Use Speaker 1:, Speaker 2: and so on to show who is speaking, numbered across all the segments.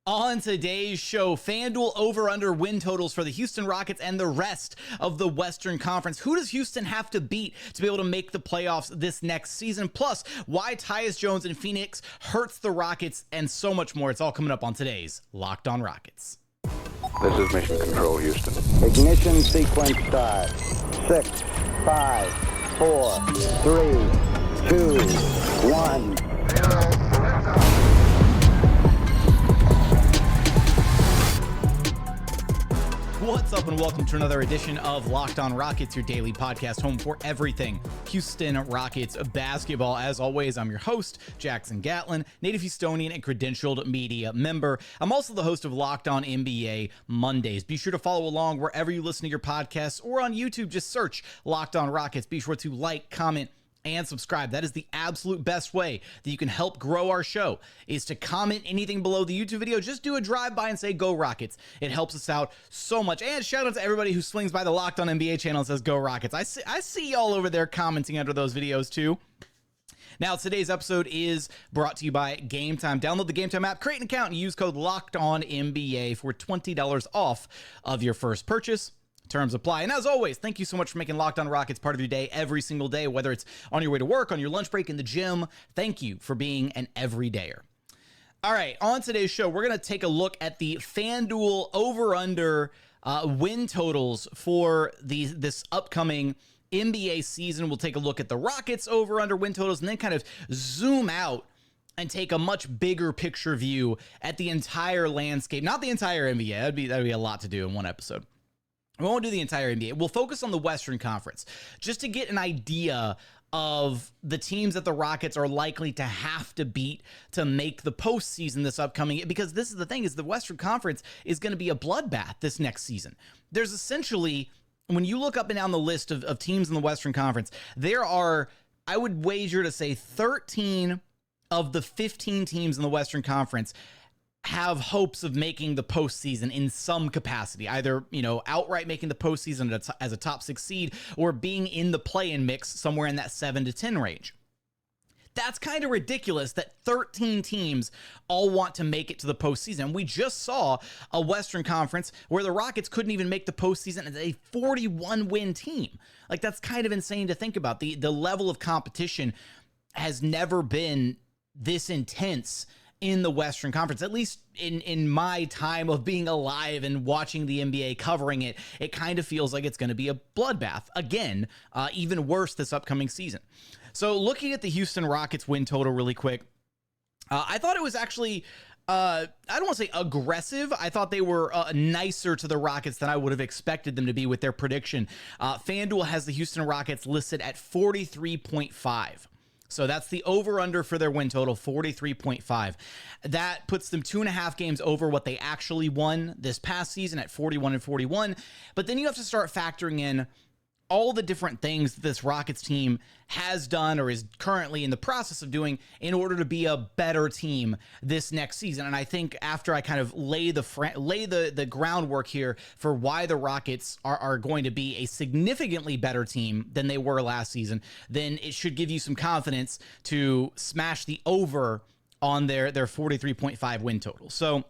Speaker 1: On today's show, FanDuel over-under win totals for the Houston Rockets and the rest of the Western Conference. Who does Houston have to beat to be able to make the playoffs this next season? Plus, why Tyus Jones in Phoenix hurts the Rockets, and so much more. It's all coming up on today's Locked On Rockets.
Speaker 2: This is Mission Control, Houston.
Speaker 3: Ignition sequence start. 6, 5, 4, 3, 2, 1.
Speaker 1: What's up, and welcome to another edition of Locked On Rockets, your daily podcast home for everything Houston Rockets basketball. As always, I'm your host, Jackson Gatlin, native Houstonian and credentialed media member. I'm also the host of Locked On NBA Mondays. Be sure to follow along wherever you listen to your podcasts, or on YouTube, just search Locked On Rockets. Be sure to like, comment, and subscribe. That is the absolute best way that you can help grow our show, is to comment anything below the YouTube video. Just do a drive-by and say, "Go Rockets." It helps us out so much. And shout out to everybody who swings by the Locked On NBA channel and says, "Go Rockets." I see y'all over there commenting under those videos too. Now, today's episode is brought to you by Game Time. Download the Game Time app, create an account, and use code LOCKEDONNBA for $20 off of your first purchase. Terms apply. And as always, thank you so much for making Locked On Rockets part of your day every single day, whether it's on your way to work, on your lunch break, in the gym. Thank you for being an everydayer. All right, on today's show, we're going to take a look at the FanDuel over-under win totals for this upcoming NBA season. We'll take a look at the Rockets over-under win totals and then kind of zoom out and take a much bigger picture view at the entire landscape. Not the entire NBA. That'd be a lot to do in one episode. We won't do the entire NBA. We'll focus on the Western Conference just to get an idea of the teams that the Rockets are likely to have to beat to make the postseason this upcoming, because this is the thing, is the Western Conference is going to be a bloodbath this next season. There's essentially, when you look up and down the list of teams in the Western Conference, there are, I would wager to say 13 of the 15 teams in the Western Conference have hopes of making the postseason in some capacity, either, outright making the postseason as a top 6 seed, or being in the play-in mix somewhere in that 7 to 10 range. That's kind of ridiculous that 13 teams all want to make it to the postseason. We just saw a Western Conference where the Rockets couldn't even make the postseason as a 41-win team. Like, that's kind of insane to think about. The level of competition has never been this intense in the Western Conference, at least in my time of being alive and watching the NBA, covering it. It kind of feels like it's going to be a bloodbath again, even worse this upcoming season. So looking at the Houston Rockets win total really quick, I thought it was actually, I don't want to say aggressive. I thought they were nicer to the Rockets than I would have expected them to be with their prediction. FanDuel has the Houston Rockets listed at 43.5. So that's the over-under for their win total, 43.5. That puts them 2.5 games over what they actually won this past season at 41-41. But then you have to start factoring in all the different things this Rockets team has done or is currently in the process of doing in order to be a better team this next season. And I think after I kind of lay the groundwork here for why the Rockets are going to be a significantly better team than they were last season, then it should give you some confidence to smash the over on their 43.5 win total. So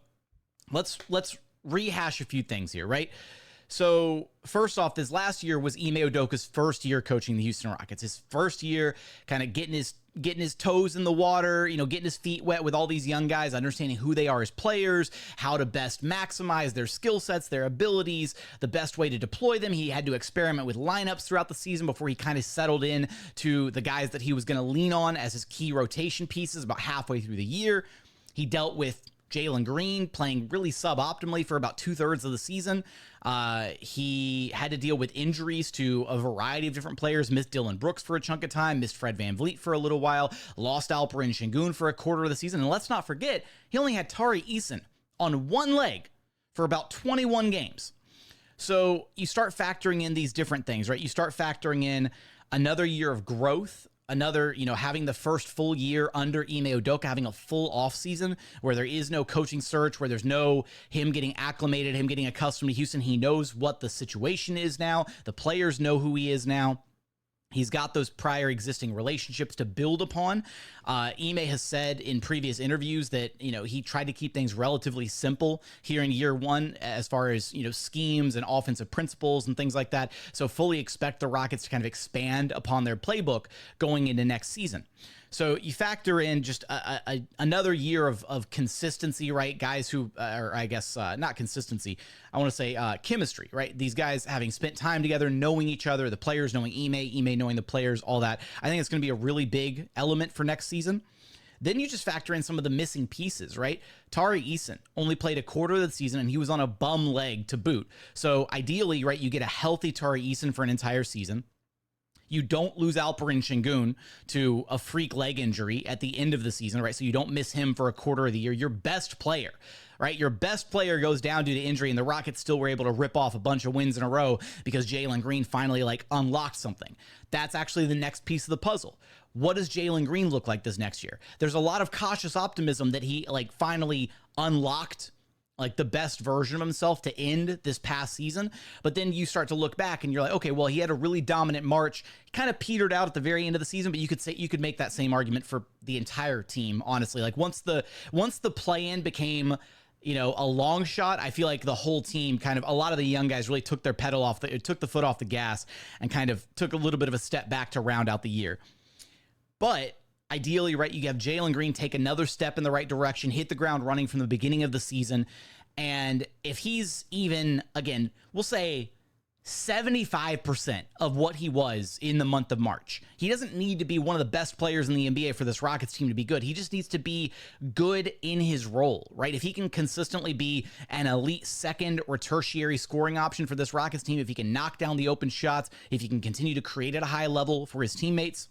Speaker 1: let's rehash a few things here, right? So first off, this last year was Ime Udoka's first year coaching the Houston Rockets. His first year kind of getting his toes in the water, getting his feet wet with all these young guys, understanding who they are as players, how to best maximize their skill sets, their abilities, the best way to deploy them. He had to experiment with lineups throughout the season before he kind of settled in to the guys that he was going to lean on as his key rotation pieces about halfway through the year. He dealt with Jalen Green playing really suboptimally for about 2/3 of the season. He had to deal with injuries to a variety of different players, missed Dillon Brooks for a chunk of time, missed Fred VanVleet for a little while, lost Alperen and Sengun for a quarter of the season. And let's not forget, he only had Tari Eason on one leg for about 21 games. So you start factoring in these different things, right? You start factoring in another year of growth, another, having the first full year under Ime Udoka, having a full offseason where there is no coaching search, where there's no him getting acclimated, him getting accustomed to Houston. He knows what the situation is now. The players know who he is now. He's got those prior existing relationships to build upon. Ime has said in previous interviews that, he tried to keep things relatively simple here in year one as far as, schemes and offensive principles and things like that. So fully expect the Rockets to kind of expand upon their playbook going into next season. So you factor in just another year of consistency, right? Guys who, or I guess not consistency, I want to say chemistry, right? These guys having spent time together, knowing each other, the players knowing Ime knowing the players, all that. I think it's going to be a really big element for next season. Then you just factor in some of the missing pieces, right? Tari Eason only played a quarter of the season, and he was on a bum leg to boot. So ideally, right, you get a healthy Tari Eason for an entire season. You don't lose Alperen Sengun to a freak leg injury at the end of the season, right? So you don't miss him for a quarter of the year. Your best player, right? Your best player goes down due to injury, and the Rockets still were able to rip off a bunch of wins in a row because Jalen Green finally unlocked something. That's actually the next piece of the puzzle. What does Jalen Green look like this next year? There's a lot of cautious optimism that he finally unlocked the best version of himself to end this past season. But then you start to look back and you're like, okay, well, he had a really dominant March, kind of petered out at the very end of the season, but you could make that same argument for the entire team, honestly. Once the play-in became, a long shot, I feel like the whole team a lot of the young guys really took their took the foot off the gas and kind of took a little bit of a step back to round out the year. But ideally, right, you have Jalen Green take another step in the right direction, hit the ground running from the beginning of the season. And if he's even, again, we'll say 75% of what he was in the month of March, he doesn't need to be one of the best players in the NBA for this Rockets team to be good. He just needs to be good in his role, right? If he can consistently be an elite second or tertiary scoring option for this Rockets team, if he can knock down the open shots, if he can continue to create at a high level for his teammates,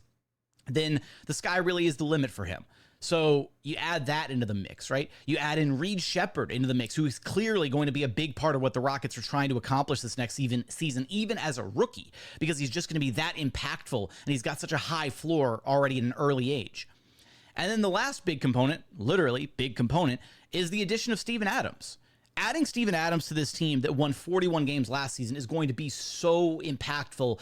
Speaker 1: then the sky really is the limit for him. So you add that into the mix, right? You add in Reed Sheppard into the mix, who is clearly going to be a big part of what the Rockets are trying to accomplish this next season, even as a rookie, because he's just going to be that impactful, and he's got such a high floor already at an early age. And then the last big component, literally big component, is the addition of Steven Adams. Adding Steven Adams to this team that won 41 games last season is going to be so impactful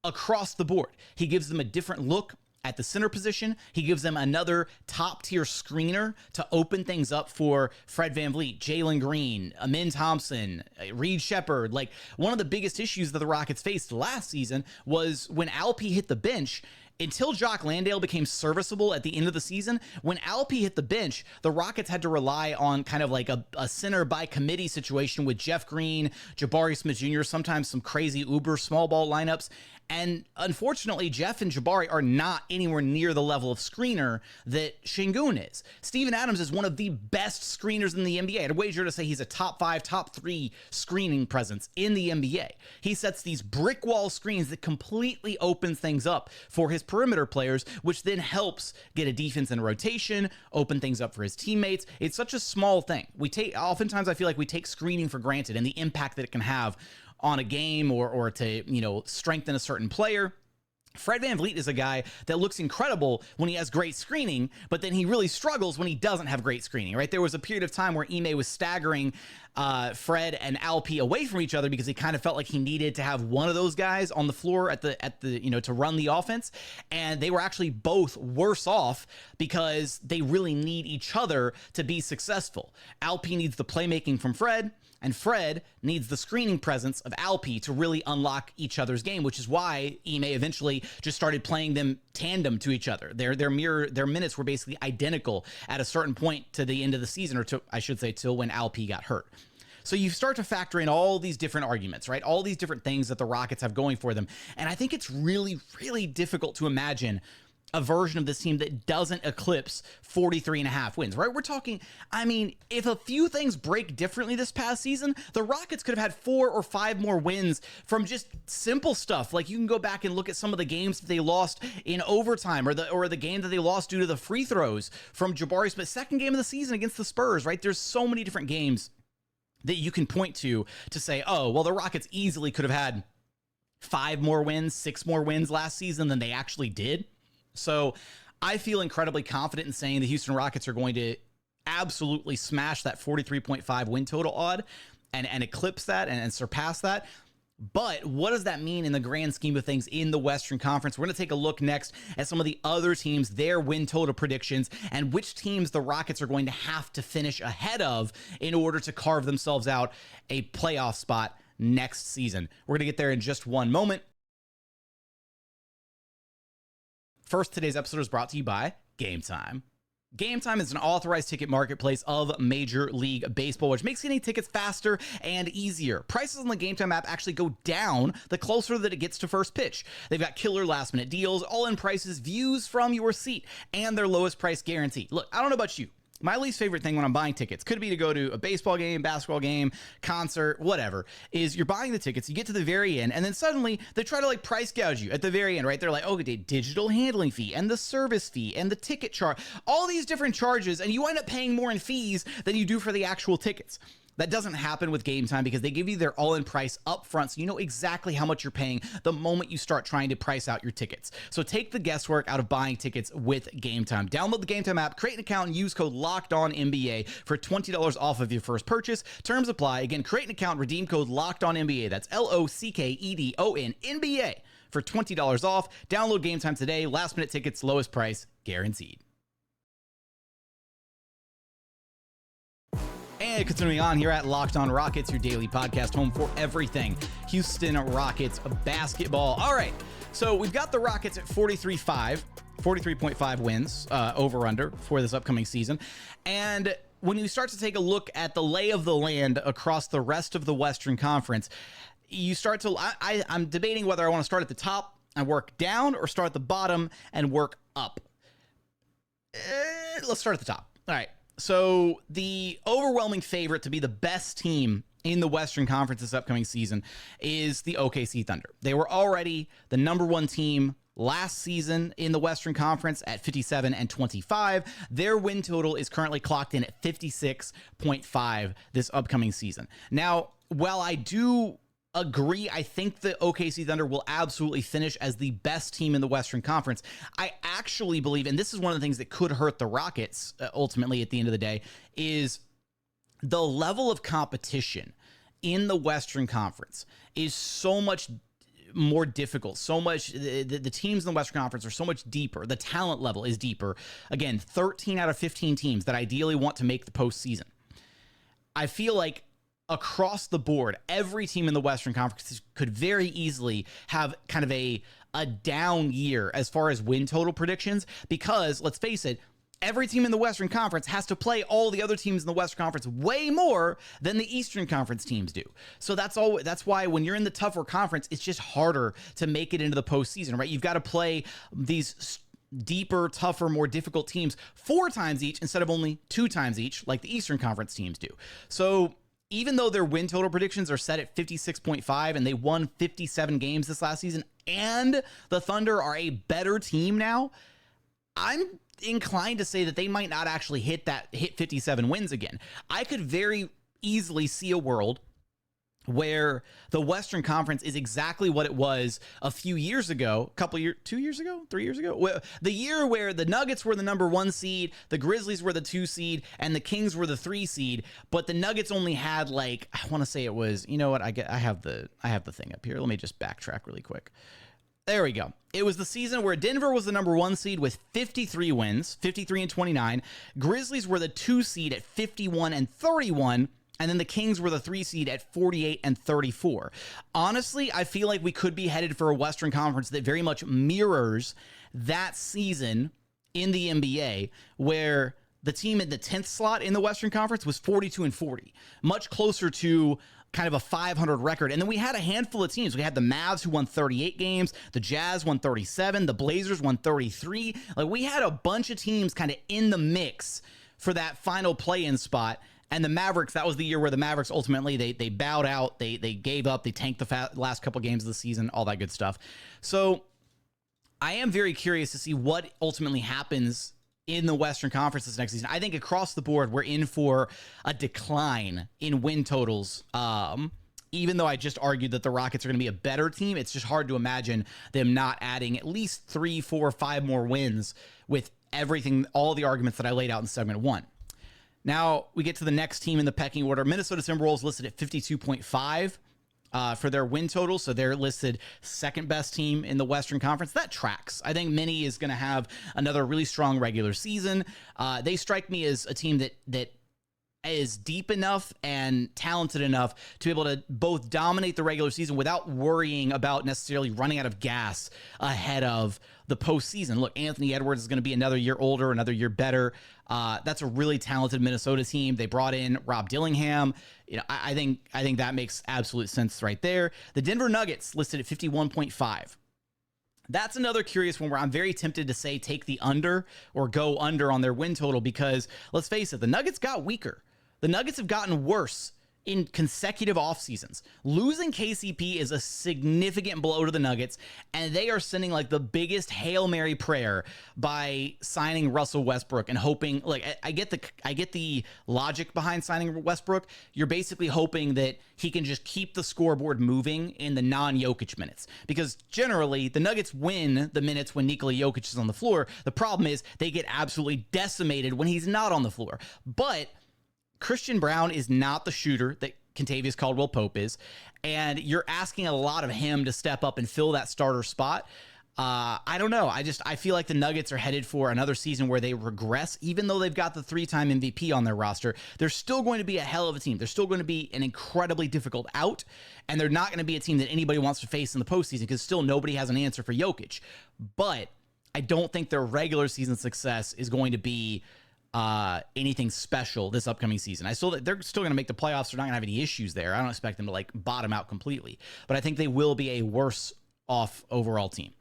Speaker 1: across the board. He gives them a different look at the center position. He gives them another top-tier screener to open things up for Fred VanVleet, Jalen Green, Amin Thompson, Reed Sheppard. One of the biggest issues that the Rockets faced last season was when Alp hit the bench. Until Jock Landale became serviceable at the end of the season, when Alp hit the bench, the Rockets had to rely on kind of a center by committee situation with Jeff Green, Jabari Smith Jr., sometimes some crazy uber small ball lineups. And unfortunately, Jeff and Jabari are not anywhere near the level of screener that Sengun is. Steven Adams is one of the best screeners in the NBA. I'd wager to say he's a top 5, top 3 screening presence in the NBA. He sets these brick wall screens that completely opens things up for his perimeter players, which then helps get a defense in rotation, open things up for his teammates. It's such a small thing. Oftentimes I feel like we take screening for granted and the impact that it can have on a game or to, strengthen a certain player. Fred VanVleet is a guy that looks incredible when he has great screening, but then he really struggles when he doesn't have great screening, right? There was a period of time where Ime was staggering Fred and Alp away from each other because he kind of felt like he needed to have one of those guys on the floor at the to run the offense, and they were actually both worse off because they really need each other to be successful. Alp needs the playmaking from Fred, and Fred needs the screening presence of Alp to really unlock each other's game, which is why Ime eventually just started playing them tandem to each other. Their minutes were basically identical at a certain point to the end of the season, or till when Alp got hurt. So you start to factor in all these different arguments, right? All these different things that the Rockets have going for them. And I think it's really, really difficult to imagine a version of this team that doesn't eclipse 43.5 wins, right? We're talking, if a few things break differently this past season, the Rockets could have had 4 or 5 more wins from just simple stuff. Like you can go back and look at some of the games that they lost in overtime, or the game that they lost due to the free throws from Jabari Smith, second game of the season against the Spurs, right? There's so many different games that you can point to say, oh, well, the Rockets easily could have had 5 more wins, 6 more wins last season than they actually did. So I feel incredibly confident in saying the Houston Rockets are going to absolutely smash that 43.5 win total odd and eclipse that and surpass that. But what does that mean in the grand scheme of things in the Western Conference? We're going to take a look next at some of the other teams, their win total predictions, and which teams the Rockets are going to have to finish ahead of in order to carve themselves out a playoff spot next season. We're going to get there in just one moment. First, today's episode is brought to you by Game Time. Game Time is an authorized ticket marketplace of Major League Baseball, which makes getting tickets faster and easier. Prices on the Game Time app actually go down the closer that it gets to first pitch. They've got killer last-minute deals, all-in prices, views from your seat, and their lowest price guarantee. Look, I don't know about you. My least favorite thing when I'm buying tickets, could be to go to a baseball game, basketball game, concert, whatever, is you're buying the tickets, you get to the very end, and then suddenly they try to like price gouge you at the very end, right? They're like, oh, the digital handling fee and the service fee and the ticket charge, all these different charges, and you wind up paying more in fees than you do for the actual tickets. That doesn't happen with Game Time because they give you their all-in price up front, so you know exactly how much you're paying the moment you start trying to price out your tickets. So take the guesswork out of buying tickets with Game Time. Download the Game Time app, create an account, and use code LOCKEDONNBA for $20 off of your first purchase. Terms apply. Again, create an account, redeem code LOCKEDONNBA. That's LOCKEDON NBA for $20 off. Download Game Time today. Last-minute tickets, lowest price, guaranteed. And continuing on here at Locked On Rockets, your daily podcast home for everything Houston Rockets basketball. All right, so we've got the Rockets at 43.5 wins over-under for this upcoming season. And when you start to take a look at the lay of the land across the rest of the Western Conference, you start to, I'm debating whether I want to start at the top and work down or start at the bottom and work up. Let's start at the top. All right. So the overwhelming favorite to be the best team in the Western Conference this upcoming season is the OKC Thunder. They were already the number one team last season in the Western Conference at 57-25. Their win total is currently clocked in at 56.5 this upcoming season. Now, while I do agree, I think the OKC Thunder will absolutely finish as the best team in the Western Conference. I actually believe, and this is one of the things that could hurt the Rockets ultimately at the end of the day, is the level of competition in the Western Conference is so much more difficult. So much, the teams in the Western Conference are so much deeper. The talent level is deeper. Again, 13 out of 15 teams that ideally want to make the postseason. I feel like across the board, every team in the Western Conference could very easily have kind of a down year as far as win total predictions, because let's face it, every team in the Western Conference has to play all the other teams in the Western Conference way more than the Eastern Conference teams do. So that's why when you're in the tougher conference, it's just harder to make it into the postseason, right? You've got to play these deeper, tougher, more difficult teams 4 times each instead of only 2 times each, like the Eastern Conference teams do. So even though their win total predictions are set at 56.5 and they won 57 games this last season, and the Thunder are a better team now, I'm inclined to say that they might not actually hit 57 wins again. I could very easily see a world where the Western Conference is exactly what it was a few years ago, 2 years ago, 3 years ago, the year where the Nuggets were the number 1 seed, the Grizzlies were the 2 seed, and the Kings were the 3 seed, but the Nuggets only had, like, I want to say it was, you know what, I have the thing up here. Let me just backtrack really quick. There we go. It was the season where Denver was the number 1 seed with 53 wins, 53-29. Grizzlies were the 2 seed at 51-31. And then the Kings were the 3 seed at 48-34. Honestly, I feel like we could be headed for a Western Conference that very much mirrors that season in the NBA, where the team in the 10th slot in the Western Conference was 42-40, much closer to kind of a 500 record. And then we had a handful of teams. We had the Mavs, who won 38 games, the Jazz won 37, the Blazers won 33. Like, we had a bunch of teams kind of in the mix for that final play-in spot. And the Mavericks, that was the year where the Mavericks ultimately, they bowed out, they gave up, they tanked the last couple games of the season, all that good stuff. So I am very curious to see what ultimately happens in the Western Conference this next season. I think across the board, we're in for a decline in win totals. Even though I just argued that the Rockets are going to be a better team, it's just hard to imagine them not adding at least 3, 4, 5 more wins with everything, all the arguments that I laid out in segment 1. Now we get to the next team in the pecking order. Minnesota Timberwolves listed at 52.5 for their win total. So they're listed second best team in the Western Conference. That tracks. I think Minnie is going to have another really strong regular season. They strike me as a team that is deep enough and talented enough to be able to both dominate the regular season without worrying about necessarily running out of gas ahead of the postseason. Look, Anthony Edwards is going to be another year older, another year better. That's a really talented Minnesota team. They brought in Rob Dillingham. I think that makes absolute sense right there. The Denver Nuggets listed at 51.5. That's another curious one where I'm very tempted to say take the under or go under on their win total because, let's face it, the Nuggets got weaker. The Nuggets have gotten worse in consecutive off seasons. Losing KCP is a significant blow to the Nuggets, and they are sending like the biggest Hail Mary prayer by signing Russell Westbrook and hoping, like, I get the logic behind signing Westbrook. You're basically hoping that he can just keep the scoreboard moving in the non-Jokic minutes, because generally the Nuggets win the minutes when Nikola Jokic is on the floor. The problem is they get absolutely decimated when he's not on the floor. But Christian Brown is not the shooter that Kentavious Caldwell-Pope is, and you're asking a lot of him to step up and fill that starter spot. I don't know. I feel like the Nuggets are headed for another season where they regress, even though they've got the 3-time MVP on their roster. They're still going to be a hell of a team. They're still going to be an incredibly difficult out, and they're not going to be a team that anybody wants to face in the postseason because still nobody has an answer for Jokic. But I don't think their regular season success is going to be anything special this upcoming season. They're still going to make the playoffs. They're not going to have any issues there. I don't expect them to like bottom out completely, but I think they will be a worse off overall team.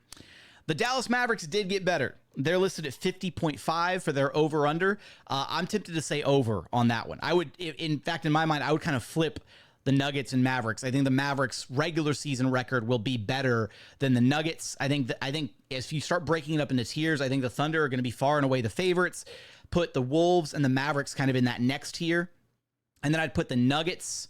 Speaker 1: The Dallas Mavericks did get better. They're listed at 50.5 for their over under. I'm tempted to say over on that one. I would, in fact, in my mind, I would kind of flip the Nuggets and Mavericks. I think the Mavericks regular season record will be better than the Nuggets. I think if you start breaking it up into tiers, I think the Thunder are going to be far and away the favorites. Put the Wolves and the Mavericks kind of in that next tier. And then I'd put the Nuggets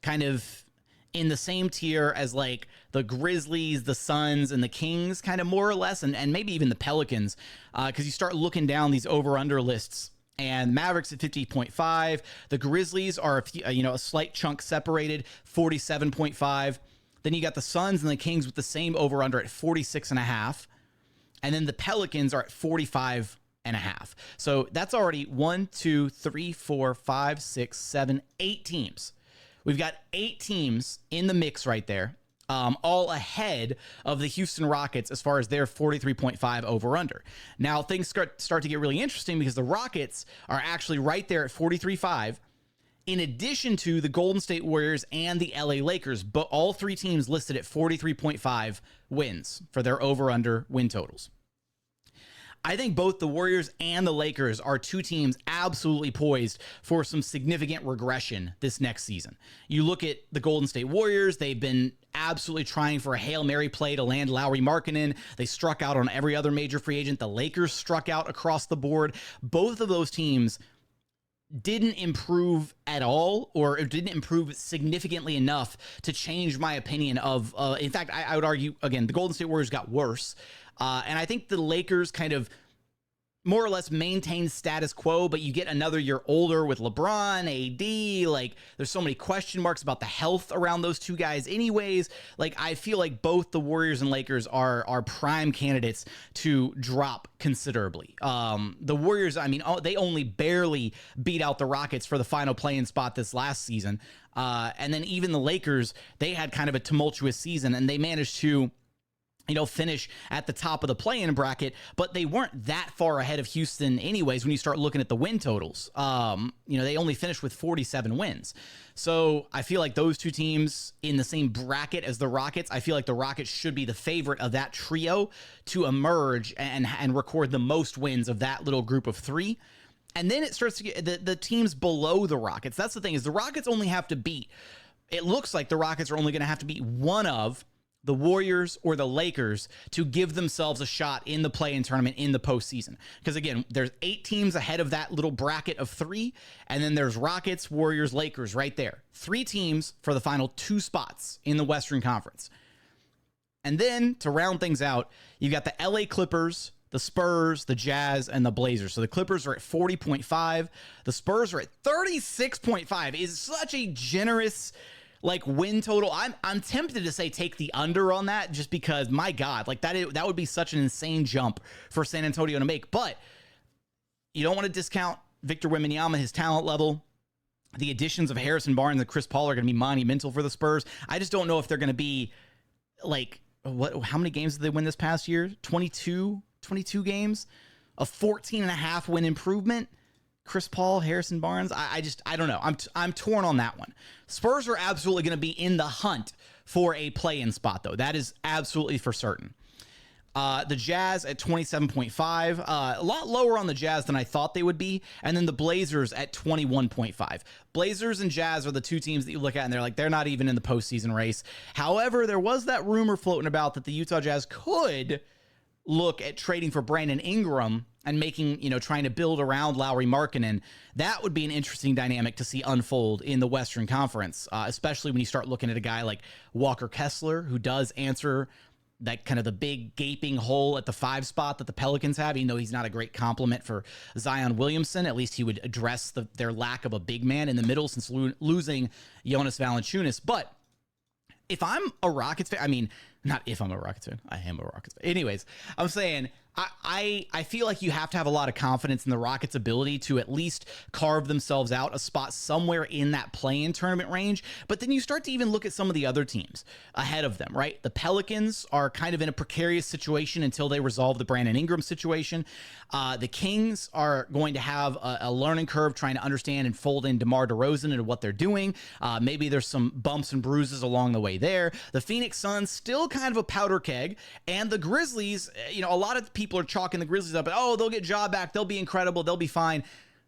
Speaker 1: kind of in the same tier as like the Grizzlies, the Suns, and the Kings, kind of more or less, and maybe even the Pelicans, because you start looking down these over-under lists. And Mavericks at 50.5. The Grizzlies are a slight chunk separated, 47.5. Then you got the Suns and the Kings with the same over-under at 46.5. And then the Pelicans are at 45.5. So that's already 1, 2, 3, 4, 5, 6, 7, 8 teams. We've got 8 teams in the mix right there, all ahead of the Houston Rockets as far as their 43.5 over under. Now things start to get really interesting because the Rockets are actually right there at 43.5, in addition to the Golden State Warriors and the LA Lakers, but all 3 teams listed at 43.5 wins for their over under win totals. I think both the Warriors and the Lakers are 2 teams absolutely poised for some significant regression this next season. You look at the Golden State Warriors, they've been absolutely trying for a Hail Mary play to land Lauri Markkanen. They struck out on every other major free agent. The Lakers struck out across the board. Both of those teams didn't improve at all, or didn't improve significantly enough to change my opinion of, in fact, I would argue, again, the Golden State Warriors got worse. And I think the Lakers kind of more or less maintain status quo, but you get another year older with LeBron, AD, like there's so many question marks about the health around those 2 guys anyways. Like I feel like both the Warriors and Lakers are prime candidates to drop considerably. The Warriors, I mean, they only barely beat out the Rockets for the final play-in spot this last season. And then even the Lakers, they had kind of a tumultuous season and they managed to finish at the top of the play-in bracket, but they weren't that far ahead of Houston anyways when you start looking at the win totals. They only finished with 47 wins. So I feel like those 2 teams in the same bracket as the Rockets, I feel like the Rockets should be the favorite of that trio to emerge and record the most wins of that little group of 3. And then it starts to get the teams below the Rockets. That's the thing, is the Rockets only have to beat, it looks like the Rockets are only going to have to beat one of the Warriors or the Lakers to give themselves a shot in the play-in tournament in the postseason. Because again, there's 8 teams ahead of that little bracket of 3, and then there's Rockets, Warriors, Lakers right there. 3 teams for the final 2 spots in the Western Conference. And then to round things out, you've got the LA Clippers, the Spurs, the Jazz, and the Blazers. So the Clippers are at 40.5. The Spurs are at 36.5. Is such a generous like win total. I'm tempted to say take the under on that, just because, my God, like that would be such an insane jump for San Antonio to make. But you don't want to discount Victor Wembanyama, his talent level. The additions of Harrison Barnes and Chris Paul are going to be monumental for the Spurs. I just don't know if they're going to be like, how many games did they win this past year? 22 games, a 14.5 win improvement. Chris Paul, Harrison Barnes. I don't know. I'm torn on that one. Spurs are absolutely going to be in the hunt for a play-in spot, though. That is absolutely for certain. The Jazz at 27.5, a lot lower on the Jazz than I thought they would be. And then the Blazers at 21.5. Blazers and Jazz are the two teams that you look at and they're not even in the postseason race. However, there was that rumor floating about that the Utah Jazz could look at trading for Brandon Ingram and making, trying to build around Lauri Markkanen. That would be an interesting dynamic to see unfold in the Western Conference, especially when you start looking at a guy like Walker Kessler, who does answer that kind of the big gaping hole at the 5 spot that the Pelicans have, even though he's not a great complement for Zion Williamson. At least he would address their lack of a big man in the middle since losing Jonas Valanciunas. But if I'm a Rockets fan, not if I'm a Rockets fan, I am a Rockets fan. Anyways, I'm saying I feel like you have to have a lot of confidence in the Rockets' ability to at least carve themselves out a spot somewhere in that play-in tournament range. But then you start to even look at some of the other teams ahead of them, right? The Pelicans are kind of in a precarious situation until they resolve the Brandon Ingram situation. The Kings are going to have a learning curve trying to understand and fold in DeMar DeRozan into what they're doing. Maybe there's some bumps and bruises along the way there. The Phoenix Suns, still kind of a powder keg. And the Grizzlies, a lot of people are chalking the Grizzlies up, and they'll get Ja back, they'll be incredible, they'll be fine.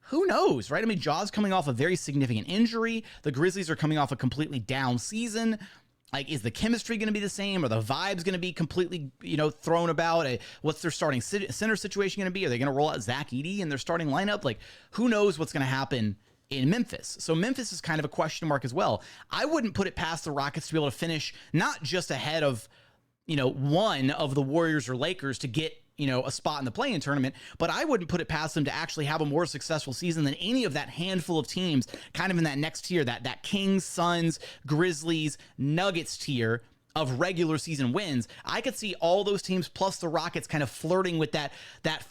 Speaker 1: Who knows, right? Ja's coming off a very significant injury. The Grizzlies are coming off a completely down season. Like, is the chemistry going to be the same? Are the vibes going to be completely, thrown about? What's their starting center situation going to be? Are they going to roll out Zach Edey in their starting lineup? Like, who knows what's going to happen in Memphis? So Memphis is kind of a question mark as well. I wouldn't put it past the Rockets to be able to finish not just ahead of, one of the Warriors or Lakers to get, a spot in the play-in tournament, but I wouldn't put it past them to actually have a more successful season than any of that handful of teams kind of in that next tier, that Kings, Suns, Grizzlies, Nuggets tier of regular season wins. I could see all those teams plus the Rockets kind of flirting with that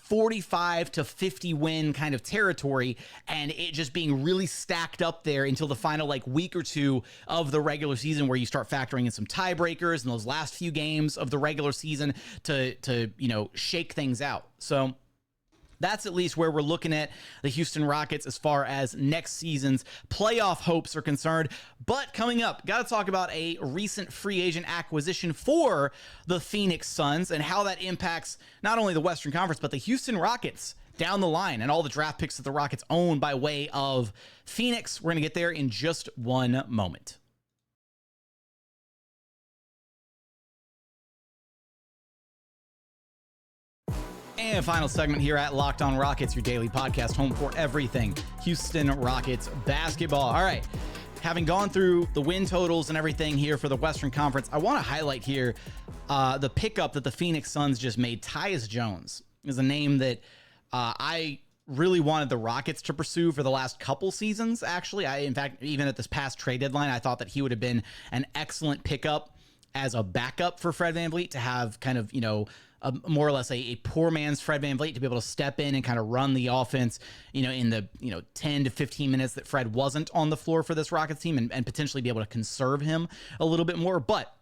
Speaker 1: 45 to 50 win kind of territory, and it just being really stacked up there until the final week or two of the regular season, where you start factoring in some tiebreakers and those last few games of the regular season to shake things out. So that's at least where we're looking at the Houston Rockets as far as next season's playoff hopes are concerned. But coming up, got to talk about a recent free agent acquisition for the Phoenix Suns and how that impacts not only the Western Conference, but the Houston Rockets down the line and all the draft picks that the Rockets own by way of Phoenix. We're going to get there in just one moment. And final segment here at Locked On Rockets, your daily podcast, home for everything Houston Rockets basketball. All right, having gone through the win totals and everything here for the Western Conference, I want to highlight here the pickup that the Phoenix Suns just made. Tyus Jones is a name that I really wanted the Rockets to pursue for the last couple seasons, actually. In fact, even at this past trade deadline, I thought that he would have been an excellent pickup as a backup for Fred VanVleet, to have kind of, more or less a poor man's Fred VanVleet, to be able to step in and kind of run the offense, in the 10 to 15 minutes that Fred wasn't on the floor for this Rockets team, and potentially be able to conserve him a little bit more. But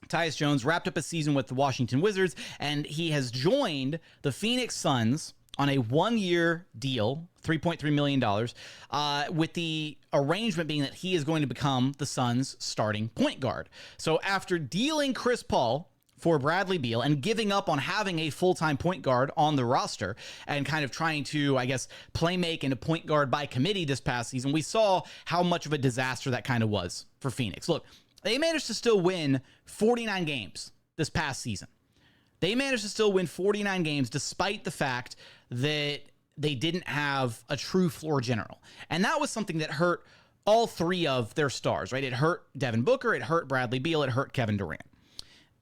Speaker 1: Tyus Jones wrapped up a season with the Washington Wizards, and he has joined the Phoenix Suns on a 1-year deal, $3.3 million, with the arrangement being that he is going to become the Suns' starting point guard. So after dealing Chris Paul for Bradley Beal and giving up on having a full-time point guard on the roster and kind of trying to, I guess, play make and a point guard by committee this past season, we saw how much of a disaster that kind of was for Phoenix. Look, they managed to still win 49 games this past season. They managed to still win 49 games despite the fact that they didn't have a true floor general. And that was something that hurt all three of their stars, right? It hurt Devin Booker, it hurt Bradley Beal, it hurt Kevin Durant.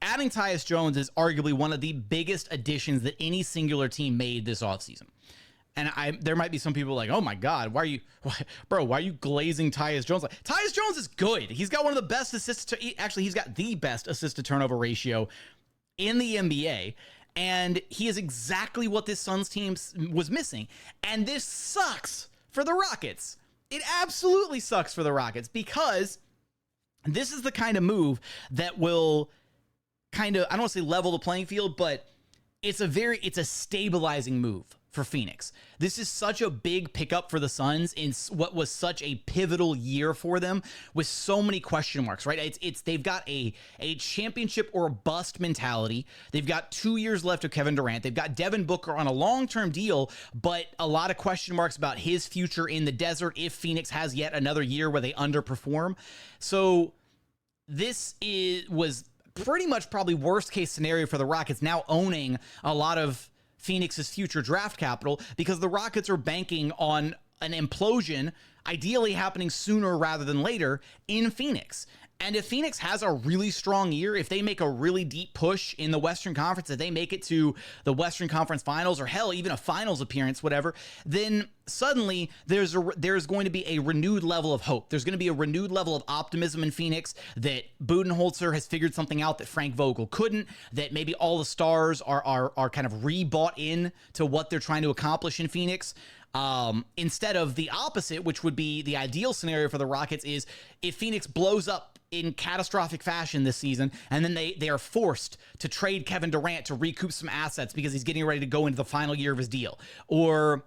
Speaker 1: Adding Tyus Jones is arguably one of the biggest additions that any singular team made this offseason. And there might be some people like, oh my God, why are you glazing Tyus Jones? Like, Tyus Jones is good. He's got one of the best he's got the best assist to turnover ratio in the NBA. And he is exactly what this Suns team was missing. And this sucks for the Rockets. It absolutely sucks for the Rockets, because this is the kind of move that will kind of, I don't want to say level the playing field, but it's a stabilizing move for Phoenix. This is such a big pickup for the Suns in what was such a pivotal year for them with so many question marks, right? They've got a championship or bust mentality. They've got 2 years left of Kevin Durant. They've got Devin Booker on a long-term deal, but a lot of question marks about his future in the desert if Phoenix has yet another year where they underperform. So this was pretty much probably worst case scenario for the Rockets, now owning a lot of Phoenix's future draft capital, because the Rockets are banking on an implosion ideally happening sooner rather than later in Phoenix. And if Phoenix has a really strong year, if they make a really deep push in the Western Conference, if they make it to the Western Conference Finals, or hell, even a finals appearance, whatever, then suddenly there's going to be a renewed level of hope. There's going to be a renewed level of optimism in Phoenix that Budenholzer has figured something out that Frank Vogel couldn't, that maybe all the stars are kind of rebought in to what they're trying to accomplish in Phoenix. Instead of the opposite, which would be the ideal scenario for the Rockets, is if Phoenix blows up in catastrophic fashion this season, and then they are forced to trade Kevin Durant to recoup some assets because he's getting ready to go into the final year of his deal, or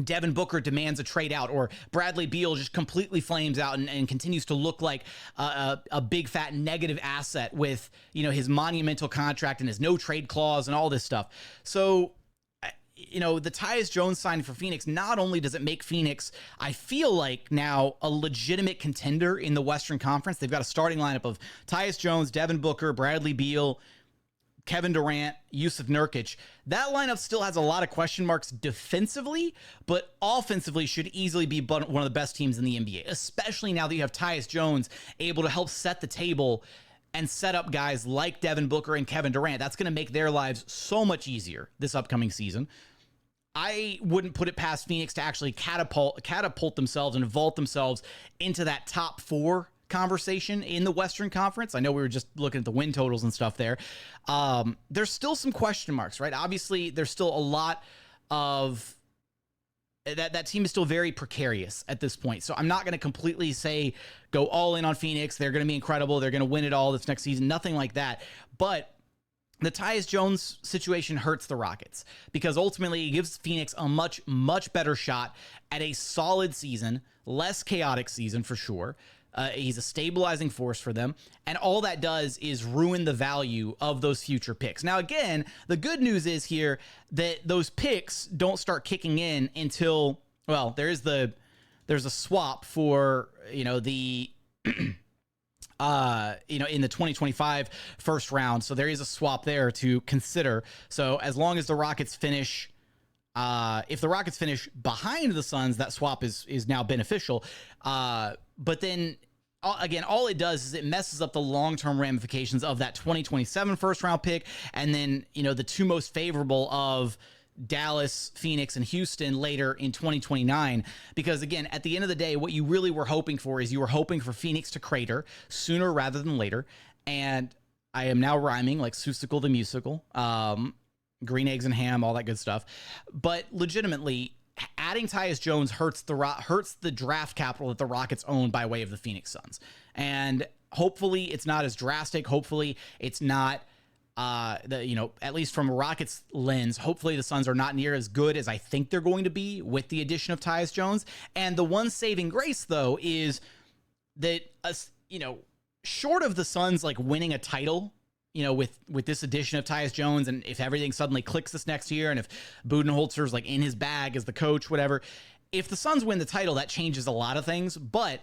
Speaker 1: Devin Booker demands a trade out, or Bradley Beal just completely flames out and continues to look like a big fat negative asset with, his monumental contract and his no trade clause and all this stuff. So, the Tyus Jones signing for Phoenix, not only does it make Phoenix, I feel like, now a legitimate contender in the Western Conference. They've got a starting lineup of Tyus Jones, Devin Booker, Bradley Beal, Kevin Durant, Yusuf Nurkic. That lineup still has a lot of question marks defensively, but offensively should easily be one of the best teams in the NBA, especially now that you have Tyus Jones able to help set the table and set up guys like Devin Booker and Kevin Durant. That's going to make their lives so much easier this upcoming season. I wouldn't put it past Phoenix to actually catapult themselves and vault themselves into that top 4 conversation in the Western Conference. I know we were just looking at the win totals and stuff there. There's still some question marks, right? Obviously, there's still a lot of that team is still very precarious at this point. So I'm not going to completely say go all in on Phoenix. They're going to be incredible. They're going to win it all this next season. Nothing like that. But the Tyus Jones situation hurts the Rockets, because ultimately it gives Phoenix a much, much better shot at a solid season, less chaotic season for sure. He's a stabilizing force for them, and all that does is ruin the value of those future picks. Now, again, the good news is here that those picks don't start kicking in until, well, there's a swap for, the in the 2025 first round. So there is a swap there to consider. So as long as the Rockets finish, if the Rockets finish behind the Suns, that swap is now beneficial. But then again, all it does is it messes up the long-term ramifications of that 2027 first round pick. And then, the two most favorable of Dallas, Phoenix, and Houston later in 2029. Because again, at the end of the day, what you really were hoping for is you were hoping for Phoenix to crater sooner rather than later. And I am now rhyming like Seussical the musical, green eggs and ham, all that good stuff. But legitimately, adding Tyus Jones hurts the draft capital that the Rockets own by way of the Phoenix Suns. And hopefully it's not as drastic. Hopefully it's not at least from a Rockets lens, hopefully the Suns are not near as good as I think they're going to be with the addition of Tyus Jones. And the one saving grace, though, is that, short of the Suns like winning a title, with this addition of Tyus Jones, and if everything suddenly clicks this next year, and if Budenholzer's like in his bag as the coach, whatever, if the Suns win the title, that changes a lot of things. But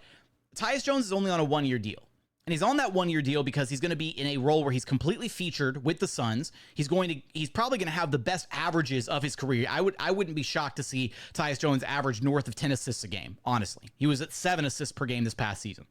Speaker 1: Tyus Jones is only on a 1-year deal. And he's on that 1-year deal because he's going to be in a role where he's completely featured with the Suns. He's probably going to have the best averages of his career. I wouldn't be shocked to see Tyus Jones average north of 10 assists a game, honestly. He was at 7 assists per game this past season.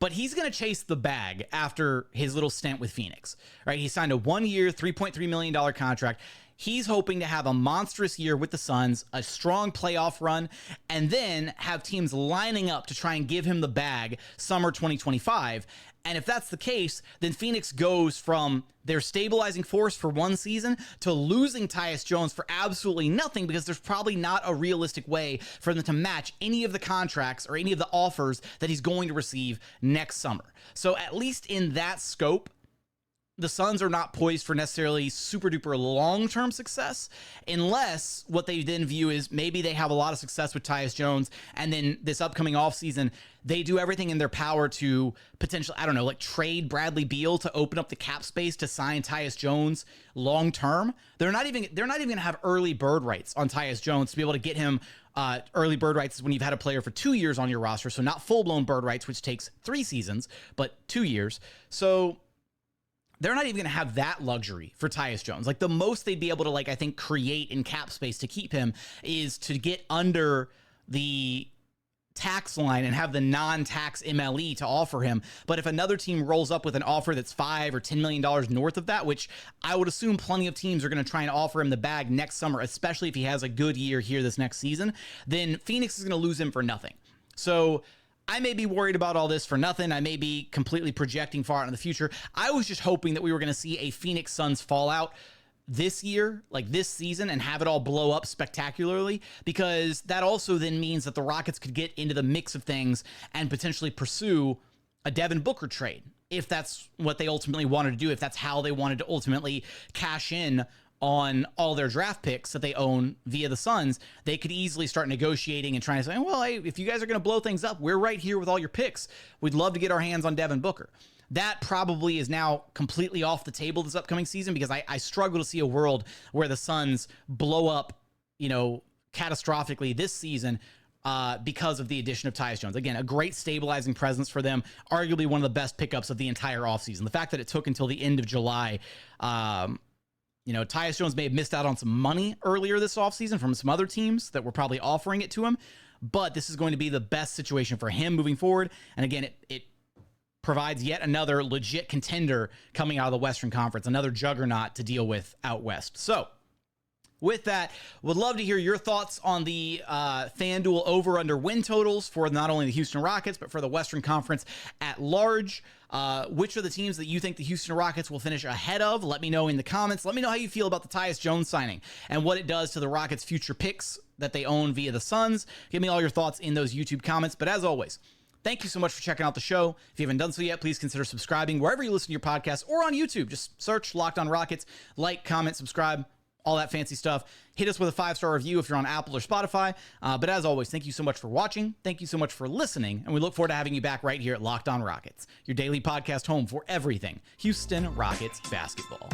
Speaker 1: But he's going to chase the bag after his little stint with Phoenix, right? He signed a 1-year, $3.3 million contract. He's hoping to have a monstrous year with the Suns, a strong playoff run, and then have teams lining up to try and give him the bag summer 2025. And if that's the case, then Phoenix goes from their stabilizing force for one season to losing Tyus Jones for absolutely nothing, because there's probably not a realistic way for them to match any of the contracts or any of the offers that he's going to receive next summer. So at least in that scope, the Suns are not poised for necessarily super duper long-term success, unless what they then view is maybe they have a lot of success with Tyus Jones, and then this upcoming offseason, they do everything in their power to potentially, I don't know, like trade Bradley Beal to open up the cap space to sign Tyus Jones long-term. They're not even going to have early bird rights on Tyus Jones to be able to get him. Early bird rights is when you've had a player for 2 years on your roster, so not full-blown bird rights, which takes 3 seasons, but 2 years. So they're not even going to have that luxury for Tyus Jones. Like, the most they'd be able to, like, I think, create in cap space to keep him is to get under the tax line and have the non-tax MLE to offer him. But if another team rolls up with an offer that's $5 or $10 million north of that, which I would assume plenty of teams are going to try and offer him the bag next summer, especially if he has a good year here this next season, then Phoenix is going to lose him for nothing. So I may be worried about all this for nothing. I may be completely projecting far into the future. I was just hoping that we were going to see a Phoenix Suns fallout this year, like this season, and have it all blow up spectacularly, because that also then means that the Rockets could get into the mix of things and potentially pursue a Devin Booker trade, if that's what they ultimately wanted to do, if that's how they wanted to ultimately cash in on all their draft picks that they own via the Suns. They could easily start negotiating and trying to say, well, hey, if you guys are going to blow things up, we're right here with all your picks. We'd love to get our hands on Devin Booker. That probably is now completely off the table this upcoming season, because I struggle to see a world where the Suns blow up, catastrophically this season because of the addition of Tyus Jones. Again, a great stabilizing presence for them, arguably one of the best pickups of the entire offseason. The fact that it took until the end of July, Tyus Jones may have missed out on some money earlier this offseason from some other teams that were probably offering it to him, but this is going to be the best situation for him moving forward. And again, it provides yet another legit contender coming out of the Western Conference, another juggernaut to deal with out west. So with that, would love to hear your thoughts on the FanDuel over-under win totals for not only the Houston Rockets, but for the Western Conference at large. Which are the teams that you think the Houston Rockets will finish ahead of? Let me know in the comments. Let me know how you feel about the Tyus Jones signing and what it does to the Rockets' future picks that they own via the Suns. Give me all your thoughts in those YouTube comments. But as always, thank you so much for checking out the show. If you haven't done so yet, please consider subscribing wherever you listen to your podcast or on YouTube. Just search Locked On Rockets, like, comment, subscribe, all that fancy stuff. Hit us with a 5-star review if you're on Apple or Spotify. But as always, thank you so much for watching. Thank you so much for listening. And we look forward to having you back right here at Locked On Rockets, your daily podcast home for everything Houston Rockets basketball.